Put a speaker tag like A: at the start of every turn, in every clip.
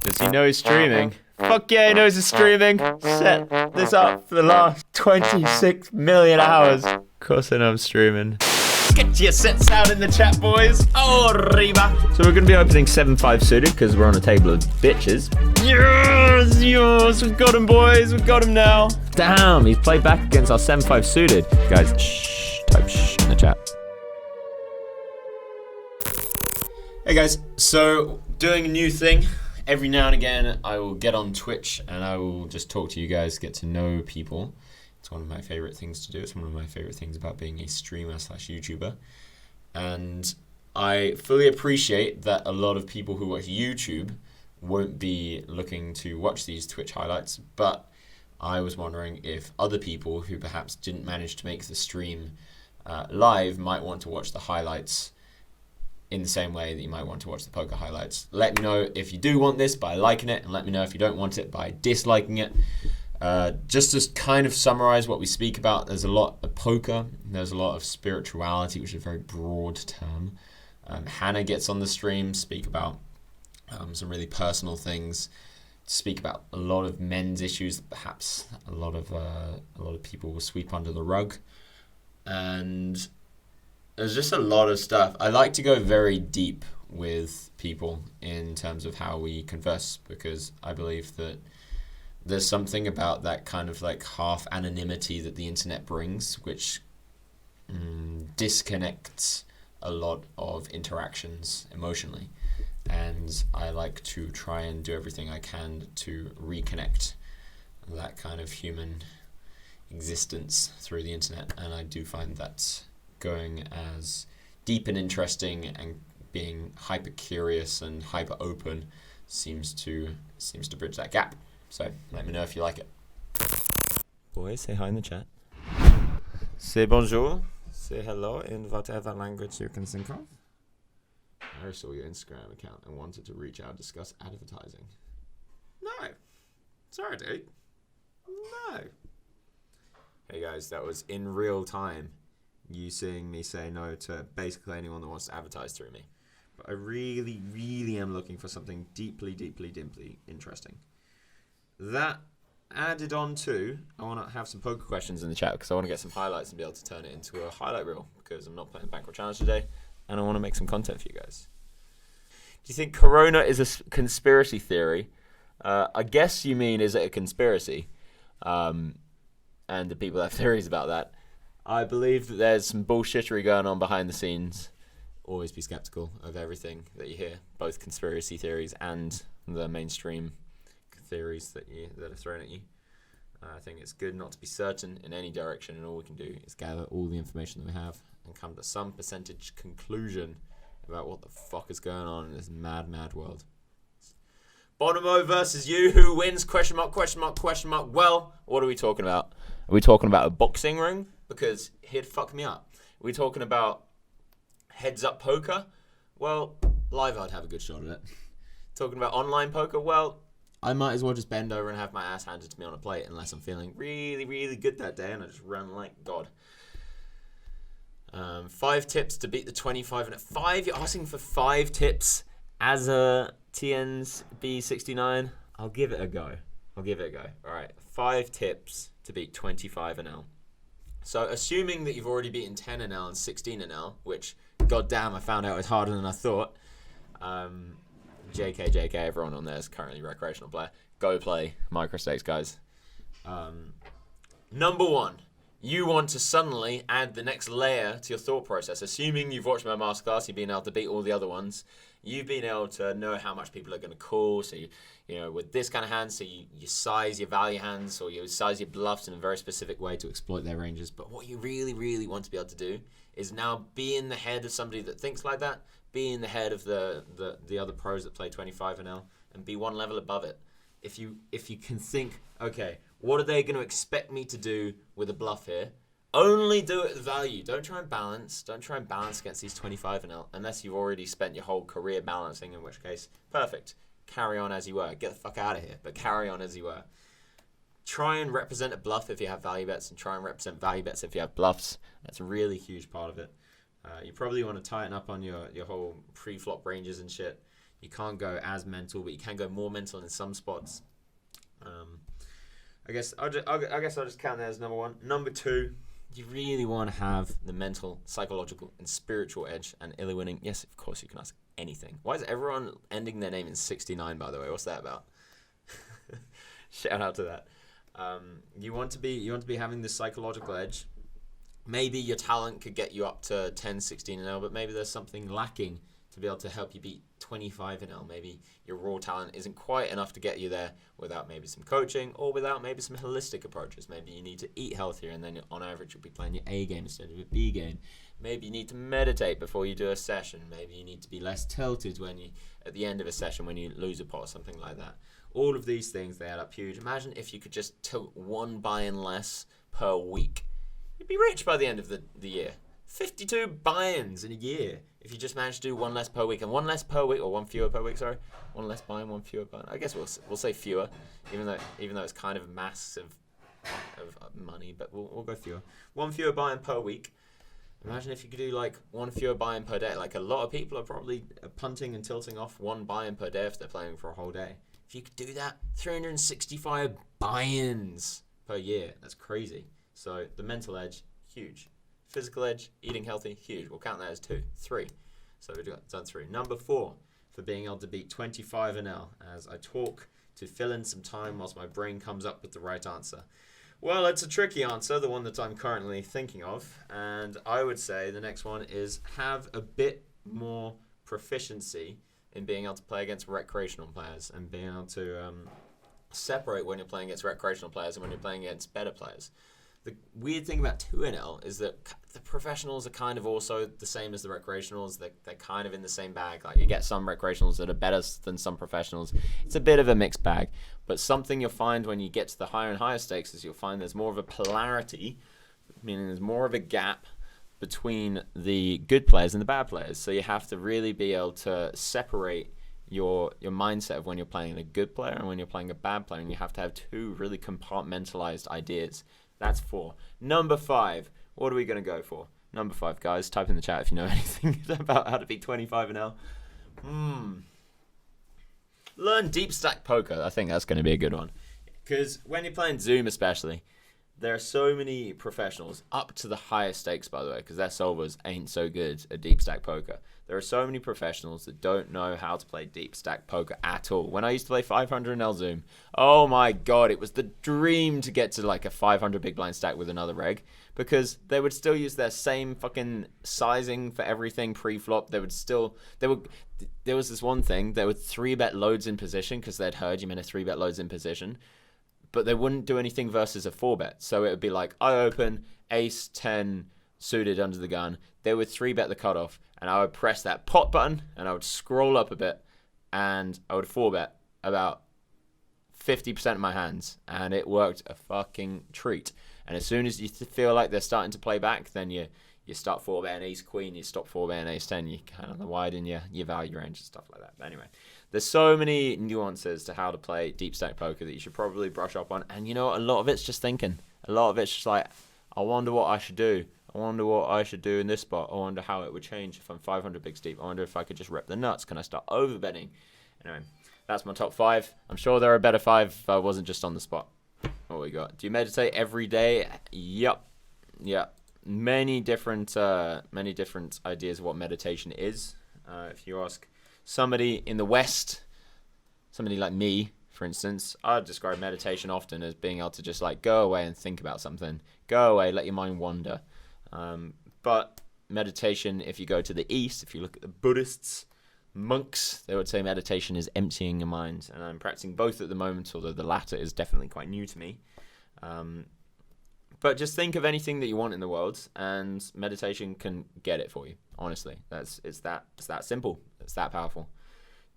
A: Does he know he's streaming? Fuck yeah, he knows he's streaming. Set this up for the last 26 million hours. Of course I know I'm streaming. Get your sets out in the chat, boys. Oh, Reba. So we're going to be opening 7-5 suited because we're on a table of bitches. Yes, we've got him, boys. We've got him now. Damn, he's played back against our 7-5 suited. Guys, shh, type shh in the chat. Hey guys, so doing a new thing. Every now and again, I will get on Twitch and I will just talk to you guys, get to know people. It's one of my favorite things to do. It's one of my favorite things about being a streamer / YouTuber. And I fully appreciate that a lot of people who watch YouTube won't be looking to watch these Twitch highlights, but I was wondering if other people who perhaps didn't manage to make the stream live might want to watch the highlights in the same way that you might want to watch the poker highlights. Let me know if you do want this by liking it, and let me know if you don't want it by disliking it. Just to kind of summarize what we speak about, there's a lot of poker, there's a lot of spirituality, which is a very broad term. Hannah gets on the stream, speak about some really personal things, speak about a lot of men's issues that perhaps a lot of people will sweep under the rug. And there's just a lot of stuff. I like to go very deep with people in terms of how we converse, because I believe that there's something about that kind of like half anonymity that the internet brings, which disconnects a lot of interactions emotionally. And I like to try and do everything I can to reconnect that kind of human existence through the internet. And I do find that going as deep and interesting and being hyper curious and hyper open seems to bridge that gap. So let me know if you like it. Boys, say hi in the chat. Say bonjour. Say hello in whatever language you can think of. I saw your Instagram account and wanted to reach out and discuss advertising. No. Sorry, dude. No. Hey guys, that was in real time. You seeing me say no to basically anyone that wants to advertise through me. But I really, really am looking for something deeply, deeply, deeply interesting. That added on to, I want to have some poker questions in the chat because I want to get some highlights and be able to turn it into a highlight reel because I'm not playing Bankroll Challenge today and I want to make some content for you guys. Do you think Corona is a conspiracy theory? I guess you mean, is it a conspiracy? And do people have theories about that? I believe that there's some bullshittery going on behind the scenes. Always be skeptical of everything that you hear, both conspiracy theories and the mainstream theories that are thrown at you. I think it's good not to be certain in any direction, and all we can do is gather all the information that we have and come to some percentage conclusion about what the fuck is going on in this mad, mad world. Bonomo versus you, who wins? Question mark, question mark, question mark. Well, what are we talking about? Are we talking about a boxing ring? Because he'd fuck me up. Are we talking about heads up poker? Well, live I'd have a good shot at it. Talking about online poker? Well, I might as well just bend over and have my ass handed to me on a plate unless I'm feeling really, really good that day and I just run like God. 5 tips to beat the 25 and at 5. You're asking for 5 tips as a TN's B69. I'll give it a go. All right, 5 tips to beat 25 and L. So assuming that you've already beaten 10 and L and 16 and L, which goddamn I found out was harder than I thought. JK, everyone on there is currently a recreational player. Go play microstakes, guys. Number 1, you want to suddenly add the next layer to your thought process. Assuming you've watched my masterclass, you've been able to beat all the other ones. You've been able to know how much people are going to call. So, you know, with this kind of hand, so you size your value hands or you size your bluffs in a very specific way to exploit their ranges. But what you really, really want to be able to do is now be in the head of somebody that thinks like that, be in the head of the other pros that play 25 and L, and be one level above it. If you can think, okay, what are they going to expect me to do with a bluff here? Only do it with value. Don't try and balance. Don't try and balance against these 25 and L unless you've already spent your whole career balancing, in which case, perfect. Carry on as you were. Get the fuck out of here, but carry on as you were. Try and represent a bluff if you have value bets, and try and represent value bets if you have bluffs. That's a really huge part of it. You probably want to tighten up on your whole pre-flop ranges and shit. You can't go as mental, but you can go more mental in some spots. I guess I'll just count that as number one. Number two, you really want to have the mental, psychological, and spiritual edge. And Illy winning, yes, of course you can ask anything. Why is everyone ending their name in 69, by the way? What's that about? Shout out to that. You want to be having this psychological edge. Maybe your talent could get you up to 10, 16 and 0, but maybe there's something lacking to be able to help you beat 25 and 0. Maybe your raw talent isn't quite enough to get you there without maybe some coaching or without maybe some holistic approaches. Maybe you need to eat healthier, and then on average you'll be playing your A game instead of your B game. Maybe you need to meditate before you do a session. Maybe you need to be less tilted at the end of a session when you lose a pot or something like that. All of these things, they add up huge. Imagine if you could just tilt one buy-in less per week. You'd be rich by the end of the year. 52 buy-ins in a year if you just manage to do one less per week. And one less per week, or one fewer per week, sorry. One less buy-in, one fewer buy-in. I guess we'll say fewer, even though it's kind of massive of money, but we'll go fewer. One fewer buy-in per week. Imagine if you could do like one fewer buy-in per day. Like a lot of people are probably punting and tilting off one buy-in per day if they're playing for a whole day. If you could do that, 365 buy-ins per year. That's crazy. So the mental edge, huge. Physical edge, eating healthy, huge. We'll count that as 2. 3. So we've done 3. Number 4, for being able to beat 25 and L, as I talk to fill in some time whilst my brain comes up with the right answer. Well, it's a tricky answer, the one that I'm currently thinking of, and I would say the next one is have a bit more proficiency in being able to play against recreational players and being able to separate when you're playing against recreational players and when you're playing against better players. The weird thing about 2NL is that the professionals are kind of also the same as the recreationals. They're kind of in the same bag. Like you get some recreationals that are better than some professionals. It's a bit of a mixed bag. But something you'll find when you get to the higher and higher stakes is you'll find there's more of a polarity, meaning there's more of a gap between the good players and the bad players. So you have to really be able to separate your mindset of when you're playing a good player and when you're playing a bad player. And you have to have two really compartmentalized ideas. That's 4. Number 5. What are we going to go for? Number 5, guys. Type in the chat if you know anything about how to beat 25 and L. Learn deep stack poker. I think that's going to be a good one. Because when you're playing Zoom especially, there are so many professionals up to the highest stakes, by the way, because their solvers ain't so good at deep stack poker. There are so many professionals that don't know how to play deep stack poker at all. When I used to play 500 in L Zoom, oh my god, it was the dream to get to like a 500 big blind stack with another reg, because they would still use their same fucking sizing for everything pre-flop. There was this one thing, they would 3-bet loads in position because they'd heard you meant to 3-bet loads in position. But they wouldn't do anything versus a 4-bet. So it would be like, I open, ace, 10, suited under the gun. They would 3-bet the cutoff, and I would press that pot button, and I would scroll up a bit, and I would 4-bet about 50% of my hands, and it worked a fucking treat. And as soon as you feel like they're starting to play back, then you start 4-betting ace, queen, you stop 4-betting ace, 10, you kind of widen your value range and stuff like that. But anyway, there's so many nuances to how to play deep stack poker that you should probably brush up on. And you know what? A lot of it's just thinking. A lot of it's just like, I wonder what I should do. I wonder what I should do in this spot. I wonder how it would change if I'm 500 bigs deep. I wonder if I could just rep the nuts. Can I start overbetting? Anyway, that's my top 5. I'm sure there are better 5 if I wasn't just on the spot. What we got? Do you meditate every day? Yep. Many different ideas of what meditation is. If you ask somebody in the West, somebody like me, for instance, I'd describe meditation often as being able to just like go away and think about something. Go away, let your mind wander. But meditation, if you go to the East, if you look at the Buddhists, monks, they would say meditation is emptying your mind. And I'm practicing both at the moment, although the latter is definitely quite new to me. But just think of anything that you want in the world, and meditation can get it for you. Honestly, it's that simple. It's that powerful.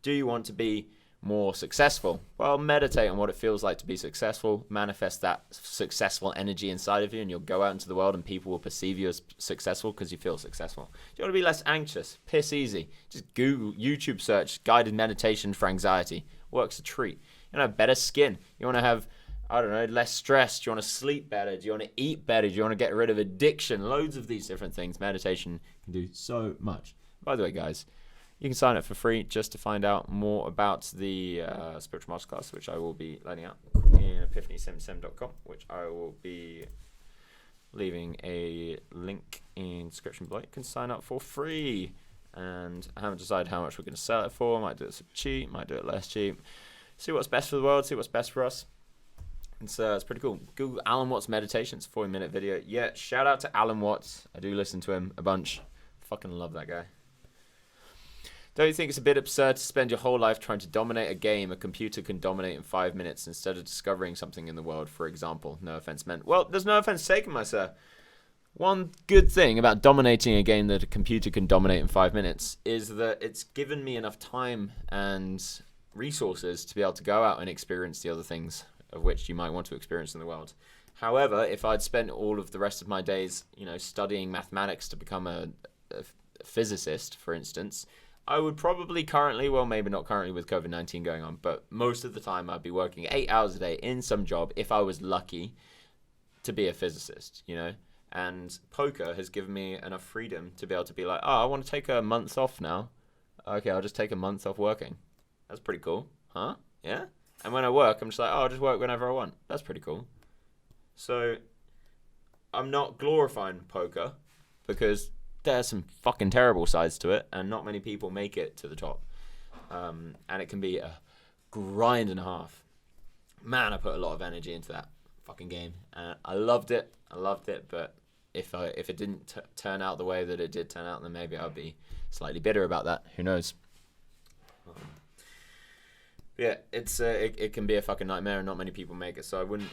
A: Do you want to be more successful? Well, meditate on what it feels like to be successful. Manifest that successful energy inside of you, and you'll go out into the world, and people will perceive you as successful because you feel successful. Do you want to be less anxious? Piss easy. Just Google, YouTube search guided meditation for anxiety. Works a treat. You want to have better skin. You want to have, I don't know, less stress. Do you want to sleep better? Do you want to eat better? Do you want to get rid of addiction? Loads of these different things. Meditation can do so much. By the way, guys, You can sign up for free just to find out more about the spiritual masterclass, which I will be letting out in epiphany77.com, which I will be leaving a link in the description below. You can sign up for free. And I haven't decided how much we're going to sell it for. Might do it super cheap, might do it less cheap. See what's best for the world, see what's best for us. It's pretty cool. Google Alan Watts Meditations, 40-minute video. Yeah, shout out to Alan Watts. I do listen to him a bunch. Fucking love that guy. Don't you think it's a bit absurd to spend your whole life trying to dominate a game a computer can dominate in 5 minutes instead of discovering something in the world, for example? No offense meant. Well, there's no offense taken, my sir. One good thing about dominating a game that a computer can dominate in 5 minutes is that it's given me enough time and resources to be able to go out and experience the other things of which you might want to experience in the world. However, if I'd spent all of the rest of my days, studying mathematics to become a physicist, for instance, I would probably currently, well, maybe not currently with COVID-19 going on, but most of the time I'd be working 8 hours a day in some job if I was lucky to be a physicist, And poker has given me enough freedom to be able to be like, I want to take a month off now. Okay, I'll just take a month off working. That's pretty cool. Huh? Yeah? And when I work, I'm just like, I'll just work whenever I want. That's pretty cool. So, I'm not glorifying poker because there's some fucking terrible sides to it and not many people make it to the top. And it can be a grind and a half. Man, I put a lot of energy into that fucking game. I loved it, but if it didn't turn out the way that it did turn out, then maybe I'll be slightly bitter about that. Who knows? Yeah, it can be a fucking nightmare, and not many people make it. So I wouldn't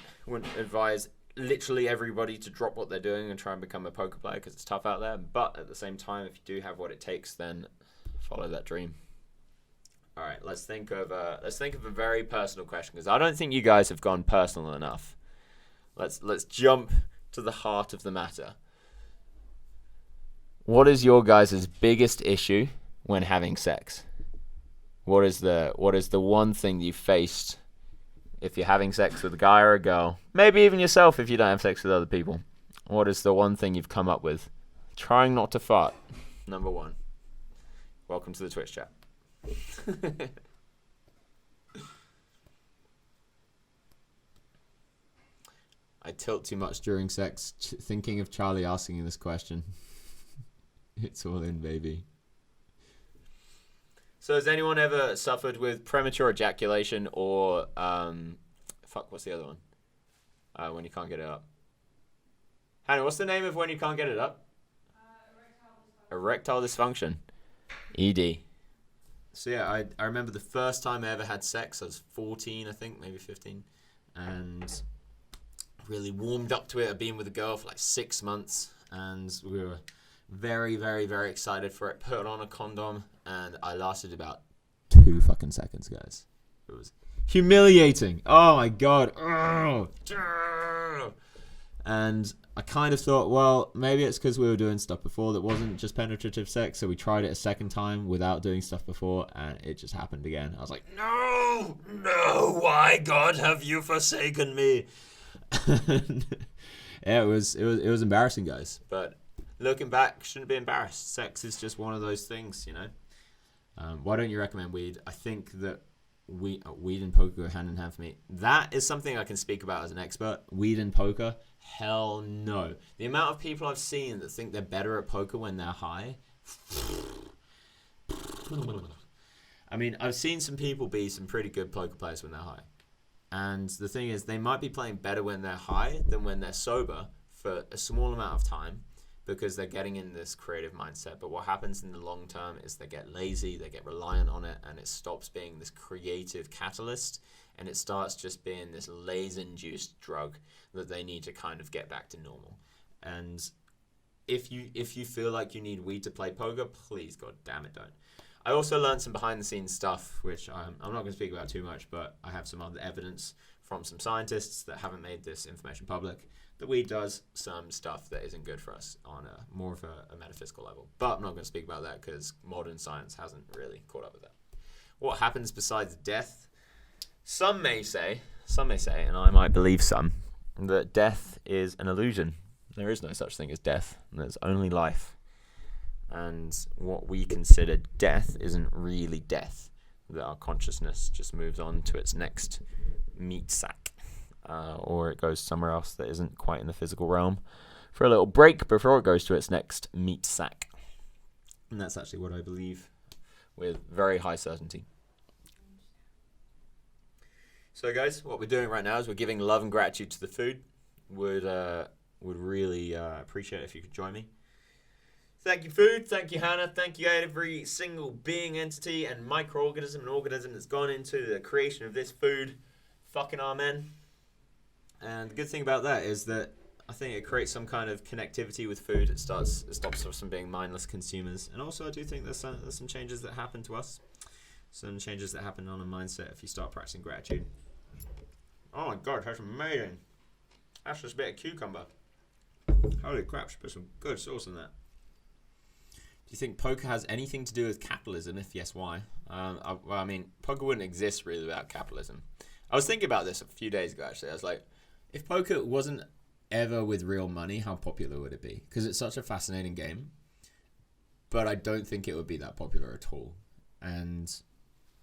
A: advise literally everybody to drop what they're doing and try and become a poker player because it's tough out there. But at the same time, if you do have what it takes, then follow that dream. All right, let's think of a very personal question because I don't think you guys have gone personal enough. Let's jump to the heart of the matter. What is your guys' biggest issue when having sex? What is the one thing you faced if you're having sex with a guy or a girl? Maybe even yourself if you don't have sex with other people. What is the one thing you've come up with? Trying not to fart. Number 1. Welcome to the Twitch chat. I tilt too much during sex, thinking of Charlie asking you this question. It's all in, baby. So has anyone ever suffered with premature ejaculation or, what's the other one? When you can't get it up. Hannah, what's the name of when you can't get it up? Erectile dysfunction. ED. So yeah, I remember the first time I ever had sex, I was 14, I think, maybe 15. And really warmed up to it. I'd been with a girl for like 6 months. And we were very, very, very excited for it. Put on a condom. And I lasted about 2 fucking seconds, guys. It was humiliating. Oh my god. And I kind of thought, well, maybe it's because we were doing stuff before that wasn't just penetrative sex, so we tried it a second time without doing stuff before, and it just happened again. I was like, no, why, God, have you forsaken me? Yeah, it was embarrassing, guys. But looking back, shouldn't be embarrassed. Sex is just one of those things, Why don't you recommend weed? I think that weed and poker go hand in hand for me. That is something I can speak about as an expert. Weed and poker, hell no. The amount of people I've seen that think they're better at poker when they're high. I mean, I've seen some people be some pretty good poker players when they're high. And the thing is, they might be playing better when they're high than when they're sober for a small amount of time, because they're getting in this creative mindset. But what happens in the long term is they get lazy, they get reliant on it, and it stops being this creative catalyst, and it starts just being this laze-induced drug that they need to kind of get back to normal. And if you feel like you need weed to play poker, please, God damn it, don't. I also learned some behind-the-scenes stuff, which I'm not going to speak about too much, but I have some other evidence from some scientists that haven't made this information public, that weed does some stuff that isn't good for us on a more of a metaphysical level. But I'm not going to speak about that because modern science hasn't really caught up with that. What happens besides death? Some may say, and I might believe some, that death is an illusion. There is no such thing as death. There's only life. And what we consider death isn't really death. That our consciousness just moves on to its next meat sack, or it goes somewhere else that isn't quite in the physical realm for a little break before it goes to its next meat sack. And that's actually what I believe with very high certainty. So guys, what we're doing right now is we're giving love and gratitude to the food. Would really appreciate it if you could join me. Thank you, food. Thank you, Hannah. Thank you, every single being, entity, and microorganism and organism that's gone into the creation of this food. Fucking amen. And the good thing about that is that I think it creates some kind of connectivity with food. It stops us from being mindless consumers. And also, I do think there's some changes that happen to us. Some changes that happen on a mindset if you start practicing gratitude. Oh my god, that's amazing. That's just a bit of cucumber. Holy crap, should put some good sauce in that. Do you think poker has anything to do with capitalism? If yes, why? I mean, poker wouldn't exist really without capitalism. I was thinking about this a few days ago, actually. I was like, if poker wasn't ever with real money, how popular would it be? Because it's such a fascinating game. But I don't think it would be that popular at all. And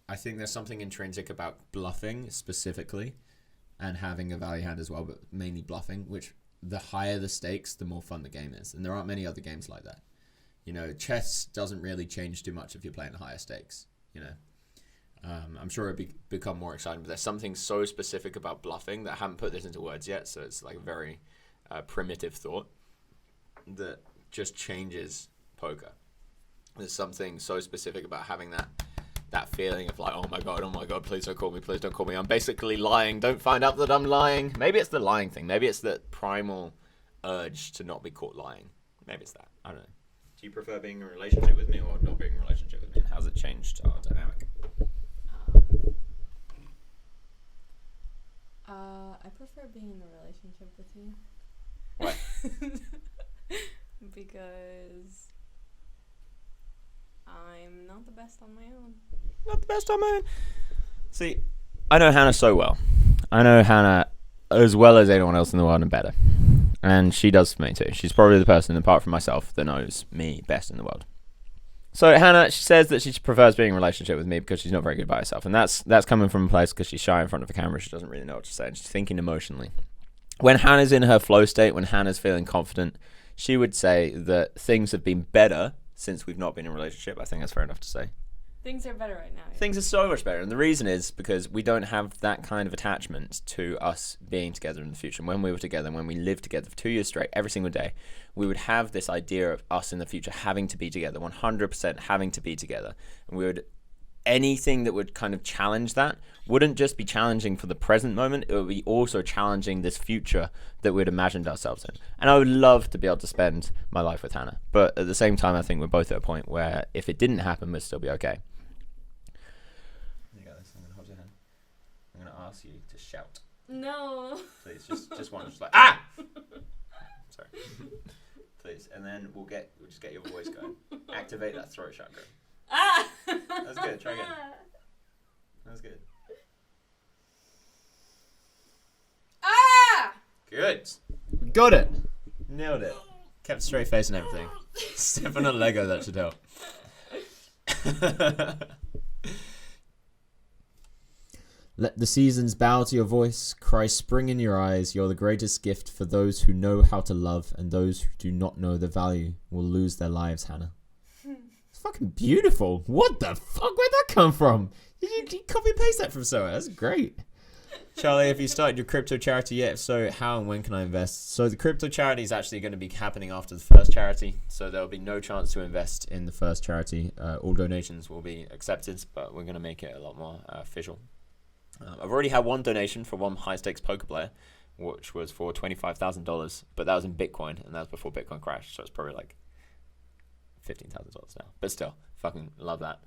A: I think there's something intrinsic about bluffing specifically and having a value hand as well, but mainly bluffing, which the higher the stakes, the more fun the game is. And there aren't many other games like that. You know, chess doesn't really change too much if you're playing higher stakes, you know. I'm sure it'd become more exciting, but there's something so specific about bluffing that I haven't put this into words yet, so it's like a very primitive thought that just changes poker. There's something so specific about having that feeling of like, oh my god, please don't call me. I'm basically lying. Don't find out that I'm lying. Maybe it's the lying thing. Maybe it's the primal urge to not be caught lying. Maybe it's that. I don't know. Do you prefer being in a relationship with me or not being in a relationship with me? And how's it changed our dynamic?
B: I prefer being in a relationship with you.
A: Why?
B: Because I'm not the best on my own.
A: Not the best on my own. See, I know Hannah so well. I know Hannah as well as anyone else in the world and better. And she does for me too. She's probably the person, apart from myself, that knows me best in the world. So Hannah, she says that she prefers being in a relationship with me because she's not very good by herself. And that's coming from a place because she's shy in front of the camera. She doesn't really know what to say. And she's thinking emotionally. When Hannah's in her flow state, when Hannah's feeling confident, she would say that things have been better since we've not been in a relationship. I think that's fair enough to say.
B: Things are better right now. Yeah.
A: Things are so much better. And the reason is because we don't have that kind of attachment to us being together in the future. And when we were together, when we lived together for 2 years straight, every single day, we would have this idea of us in the future having to be together, 100% having to be together. And anything that would kind of challenge that wouldn't just be challenging for the present moment, it would be also challenging this future that we'd imagined ourselves in. And I would love to be able to spend my life with Hannah. But at the same time, I think we're both at a point where if it didn't happen, we'd still be okay. You got this. I'm going to hold your hand. I'm going to ask you to shout.
B: No.
A: Please, just one. Just like, ah! Sorry. Please. And then we'll just get your voice going. Activate that throat chakra.
B: Ah!
A: That's good. Try again. That's good.
B: Ah!
A: Good. Got it. Nailed it. Kept a straight face and everything. Step on a Lego, that should help. Let the seasons bow to your voice. Cry spring in your eyes. You're the greatest gift for those who know how to love, and those who do not know the value will lose their lives, Hannah. It's fucking beautiful. What the fuck? Where'd that come from? Did you copy and paste that from somewhere? That's great. Charlie, have you started your crypto charity yet? If so, how and when can I invest? So the crypto charity is actually going to be happening after the first charity. So there'll be no chance to invest in the first charity. All donations will be accepted, but we're going to make it a lot more official. I've already had one donation for one high-stakes poker player, which was for $25,000, but that was in Bitcoin, and that was before Bitcoin crashed, so it's probably like $15,000 now. But still, fucking love that.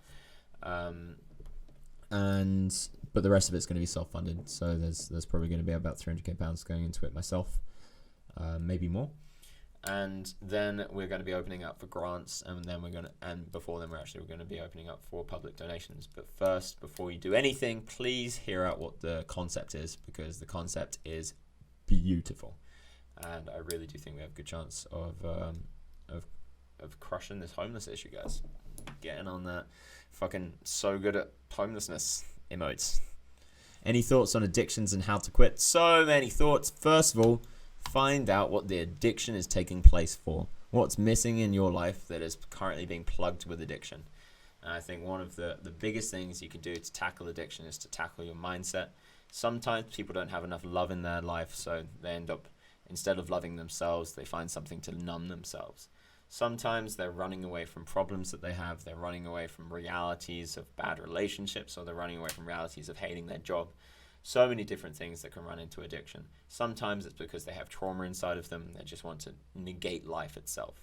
A: But the rest of it's going to be self-funded, so there's probably going to be about £300,000 going into it myself, maybe more. And then we're going to be opening up for grants, and then before then we're going to be opening up for public donations. But first, before you do anything, please hear out what the concept is, because the concept is beautiful, and I really do think we have a good chance of of crushing this homeless issue, guys. Getting on that fucking so good at homelessness emotes. Any thoughts on addictions and how to quit? So many thoughts. First of all, find out what the addiction is taking place for. What's missing in your life that is currently being plugged with addiction. And I think one of the biggest things you can do to tackle addiction is to tackle your mindset. Sometimes people don't have enough love in their life, so they end up, instead of loving themselves, they find something to numb themselves. Sometimes they're running away from problems that they have. They're running away from realities of bad relationships, or they're running away from realities of hating their job. So many different things that can run into addiction. Sometimes it's because they have trauma inside of them. They just want to negate life itself.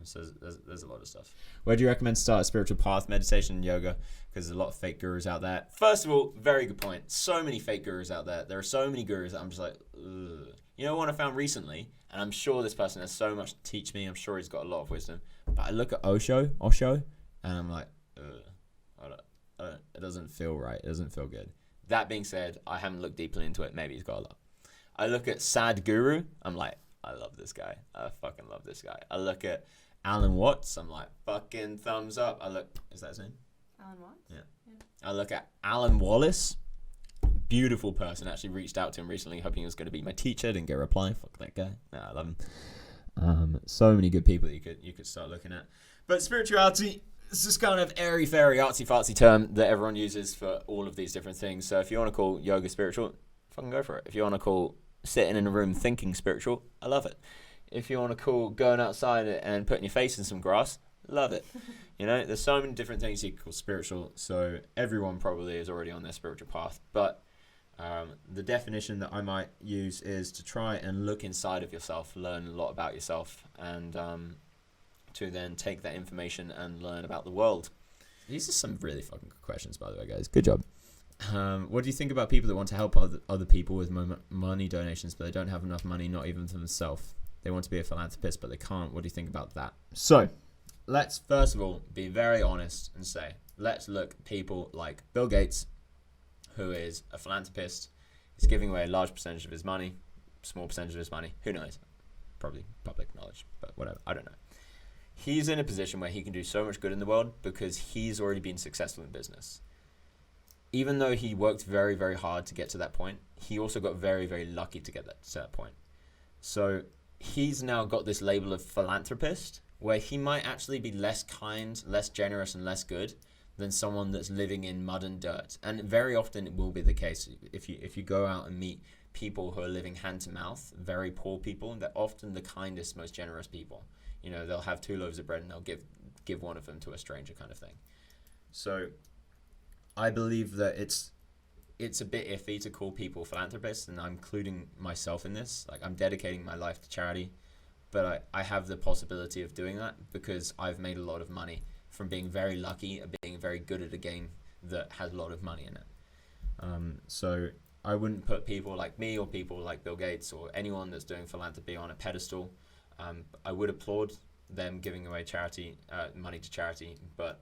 A: So there's a lot of stuff. Where do you recommend to start a spiritual path, meditation, and yoga? Because there's a lot of fake gurus out there. First of all, very good point. So many fake gurus out there. There are so many gurus that I'm just like, ugh. You know what I found recently? And I'm sure this person has so much to teach me. I'm sure he's got a lot of wisdom. But I look at Osho, and I'm like, ugh. It doesn't feel right. It doesn't feel good. That being said, I haven't looked deeply into it. Maybe he's got a lot. I look at Sadhguru. I'm like, I love this guy. I fucking love this guy. I look at Alan Watts. I'm like, fucking thumbs up. Is that his name?
B: Alan Watts?
A: Yeah. I look at Alan Wallace. Beautiful person. Actually reached out to him recently, hoping he was going to be my teacher. Didn't get a reply. Fuck that guy. Nah, I love him. So many good people that you could start looking at. But spirituality, it's this kind of airy-fairy, artsy-fartsy term that everyone uses for all of these different things. So if you want to call yoga spiritual, fucking go for it. If you want to call sitting in a room thinking spiritual, I love it. If you want to call going outside and putting your face in some grass, love it. You know, there's so many different things you can call spiritual. So everyone probably is already on their spiritual path. But the definition that I might use is to try and look inside of yourself, learn a lot about yourself, and to then take that information and learn about the world. These are some really fucking good questions, by the way, guys. Good job. What do you think about people that want to help other people with money donations, but they don't have enough money, not even for themselves? They want to be a philanthropist, but they can't. What do you think about that? So, let's first of all be very honest and say, let's look at people like Bill Gates, who is a philanthropist. He's giving away a large percentage of his money, small percentage of his money. Who knows? Probably public knowledge, but whatever. I don't know. He's in a position where he can do so much good in the world because he's already been successful in business. Even though he worked very, very hard to get to that point, he also got very, very lucky to get to that point. So he's now got this label of philanthropist, where he might actually be less kind, less generous, and less good than someone that's living in mud and dirt. And very often it will be the case. If you go out and meet people who are living hand to mouth, very poor people, they're often the kindest, most generous people. You know, they'll have 2 loaves of bread and they'll give one of them to a stranger, kind of thing. So I believe that it's a bit iffy to call people philanthropists, and I'm including myself in this. Like, I'm dedicating my life to charity, but I have the possibility of doing that because I've made a lot of money from being very lucky and being very good at a game that has a lot of money in it. So I wouldn't put people like me or people like Bill Gates or anyone that's doing philanthropy on a pedestal. I would applaud them giving away money to charity, but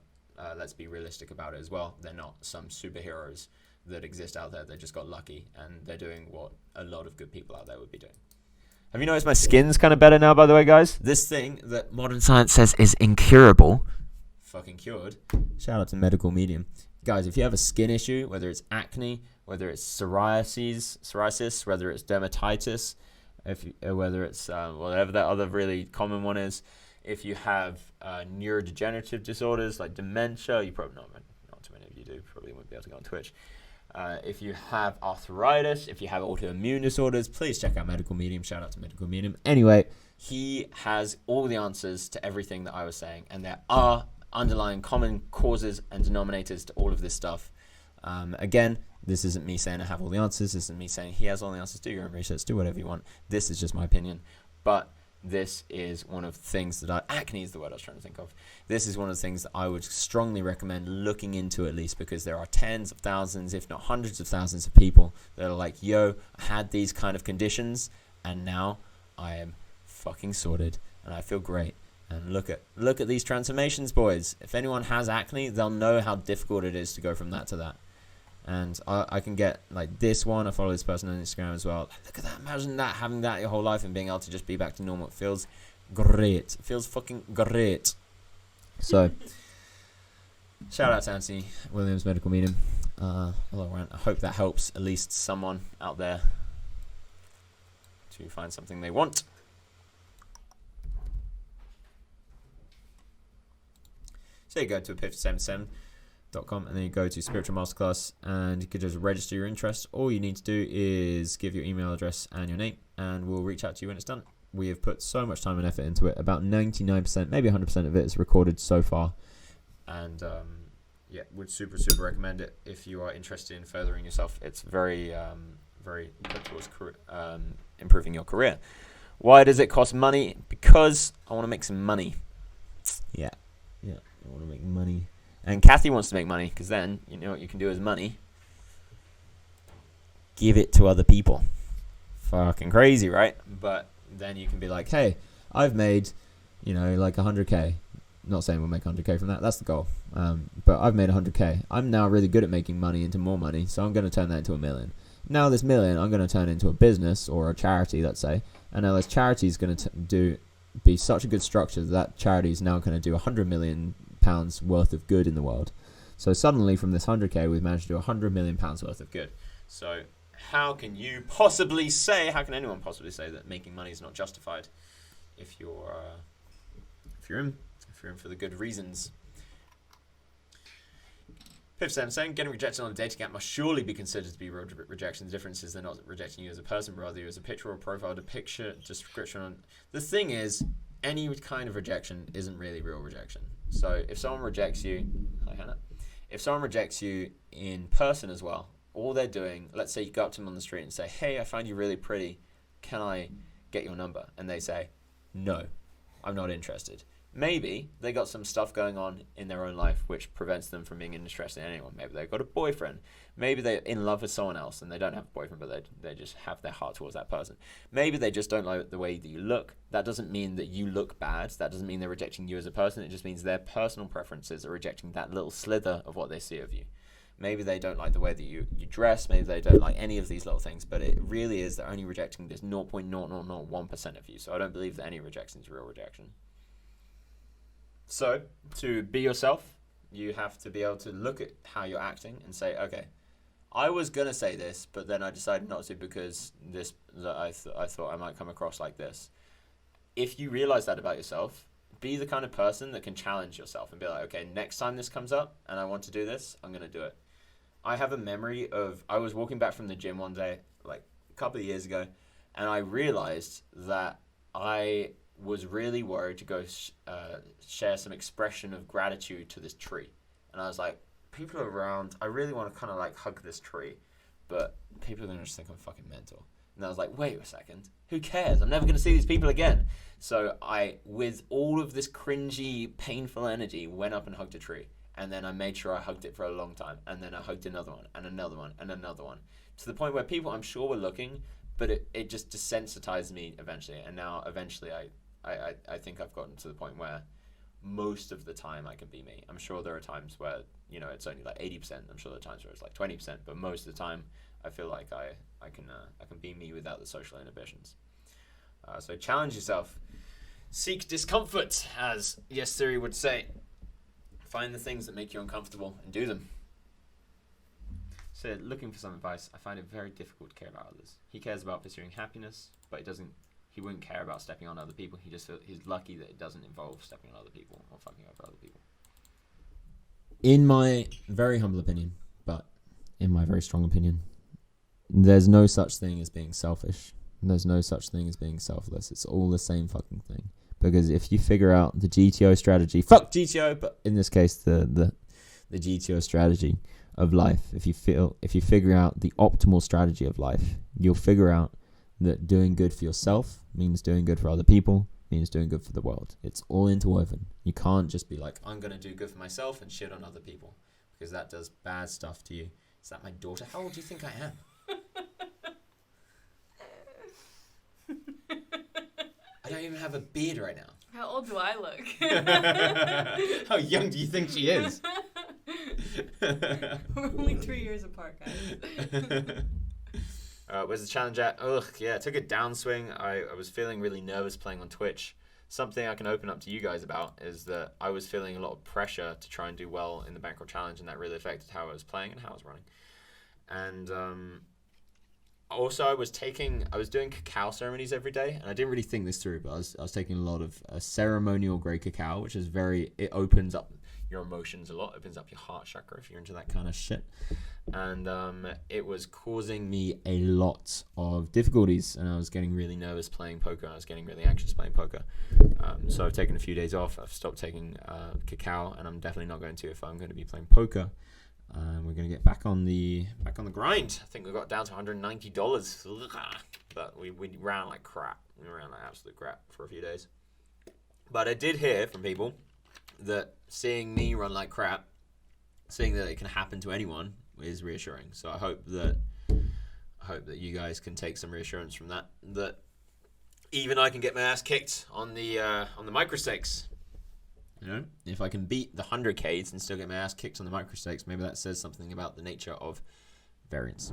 A: let's be realistic about it as well. They're not some superheroes that exist out there. They just got lucky, and they're doing what a lot of good people out there would be doing. Have you noticed my skin's kind of better now, by the way, guys? This thing that modern science says is incurable, fucking cured. Shout out to Medical Medium. Guys, if you have a skin issue, whether it's acne, whether it's psoriasis, whether it's dermatitis, whether it's whatever that other really common one is, if you have neurodegenerative disorders like dementia, you probably not too many of you do, probably won't be able to go on Twitch. If you have arthritis, if you have autoimmune disorders, please check out Medical Medium. Shout out to Medical Medium. Anyway, he has all the answers to everything that I was saying, and there are underlying common causes and denominators to all of this stuff. Again, this isn't me saying I have all the answers. This isn't me saying he has all the answers. Do your own research. Do whatever you want. This is just my opinion. But this is one of the things that acne is the word I was trying to think of. This is one of the things that I would strongly recommend looking into, at least, because there are tens of thousands, if not hundreds of thousands of people that are like, yo, I had these kind of conditions and now I am fucking sorted and I feel great. And look at these transformations, boys. If anyone has acne, they'll know how difficult it is to go from that to that. And I can get like this one. I follow this person on Instagram as well. Look at that. Imagine that, having that your whole life and being able to just be back to normal. It feels great. It feels fucking great. So, shout out to Anthony Williams Medical Meeting. I hope that helps at least someone out there to find something they want. So you go to epiphany77.com and then you go to Spiritual Masterclass and you can just register your interest. All you need to do is give your email address and your name and we'll reach out to you when it's done. We have put so much time and effort into it. About 99%, maybe 100% of it is recorded so far. And would super recommend it if you are interested in furthering yourself. It's very good towards improving your career. Why does it cost money? Because I want to make some money. Yeah, I want to make money. And Kathy wants to make money because then you know what you can do as money. Give it to other people. Fucking crazy, right? But then you can be like, hey, I've made, like 100k. Not saying we'll make 100k from that. That's the goal. But I've made 100k. I'm now really good at making money into more money. So I'm going to turn that into $1 million. Now this $1 million, I'm going to turn into a business or a charity, let's say. And now this charity is going to be such a good structure that charity is now going to do £100 million worth of good in the world. So suddenly from this 100k, we've managed to do £100 million worth of good. So how can anyone possibly say that making money is not justified if you're in for the good reasons? Pip7 saying, getting rejected on a dating app must surely be considered to be rejection. The difference is they're not rejecting you as a person, but rather you as a picture or profile, the picture, description. The thing is, any kind of rejection isn't really real rejection. So if someone rejects you, hi Hannah, if someone rejects you in person as well, all they're doing, let's say you go up to them on the street and say, hey, I find you really pretty. Can I get your number? And they say, no, I'm not interested. Maybe they got some stuff going on in their own life which prevents them from being interested in anyone. Maybe they've got a boyfriend. Maybe they're in love with someone else and they don't have a boyfriend, but they just have their heart towards that person. Maybe they just don't like the way that you look. That doesn't mean that you look bad. That doesn't mean they're rejecting you as a person. It just means their personal preferences are rejecting that little slither of what they see of you. Maybe they don't like the way that you dress. Maybe they don't like any of these little things, but it really is they're only rejecting this 0.0001% of you. So I don't believe that any rejection is real rejection. So, to be yourself, you have to be able to look at how you're acting and say, okay, I was going to say this, but then I decided not to because I thought I might come across like this. If you realize that about yourself, be the kind of person that can challenge yourself and be like, okay, next time this comes up and I want to do this, I'm going to do it. I have a memory of, I was walking back from the gym one day, like a couple of years ago, and I realized that I was really worried to go share some expression of gratitude to this tree. And I was like, people are around, I really want to kind of like hug this tree, but people are going to just think I'm fucking mental. And I was like, wait a second, who cares? I'm never going to see these people again. So I, with all of this cringy, painful energy, went up and hugged a tree. And then I made sure I hugged it for a long time. And then I hugged another one, and another one, and another one. To the point where people, I'm sure, were looking, but it just desensitized me eventually. And now, eventually, I think I've gotten to the point where most of the time I can be me. I'm sure there are times where, it's only like 80%. I'm sure there are times where it's like 20%. But most of the time, I feel like I can be me without the social inhibitions. So challenge yourself. Seek discomfort, as Yes Theory would say. Find the things that make you uncomfortable and do them. So looking for some advice, I find it very difficult to care about others. He cares about pursuing happiness, but he wouldn't care about stepping on other people. He's lucky that it doesn't involve stepping on other people or fucking over other people. In my very humble opinion, but in my very strong opinion, there's no such thing as being selfish. There's no such thing as being selfless. It's all the same fucking thing. Because if you figure out the GTO strategy, fuck GTO, but in this case, the GTO strategy of life, if you figure out the optimal strategy of life, you'll figure out that doing good for yourself means doing good for other people, means doing good for the world. It's all interwoven. You can't just be like, I'm going to do good for myself and shit on other people, because that does bad stuff to you. Is that my daughter? How old do you think I am? I don't even have a beard right now.
B: How old do I look?
A: How young do you think she is?
B: We're only 3 years apart, guys.
A: Where's the challenge at? Ugh, yeah, I took a downswing. I was feeling really nervous playing on Twitch, something I can open up to you guys about is that I was feeling a lot of pressure to try and do well in the bankroll challenge, and that really affected how I was playing and how I was running. And also I was doing cacao ceremonies every day, and I didn't really think this through, but I was taking a lot of ceremonial grey cacao, which is it opens up your emotions a lot, opens up your heart chakra if you're into that kind of shit. And it was causing me a lot of difficulties, and I was getting really nervous playing poker. I was getting really anxious playing poker. So I've taken a few days off. I've stopped taking cacao, and I'm definitely not going to if I'm going to be playing poker. We're going to get back on the grind. I think we got down to $190, but we ran like crap. We ran like absolute crap for a few days. But I did hear from people that seeing me run like crap, seeing that it can happen to anyone, is reassuring. So I hope that you guys can take some reassurance from that. That even I can get my ass kicked on the micro stakes. You know, if I can beat the 100Ks and still get my ass kicked on the micro stakes, maybe that says something about the nature of variance.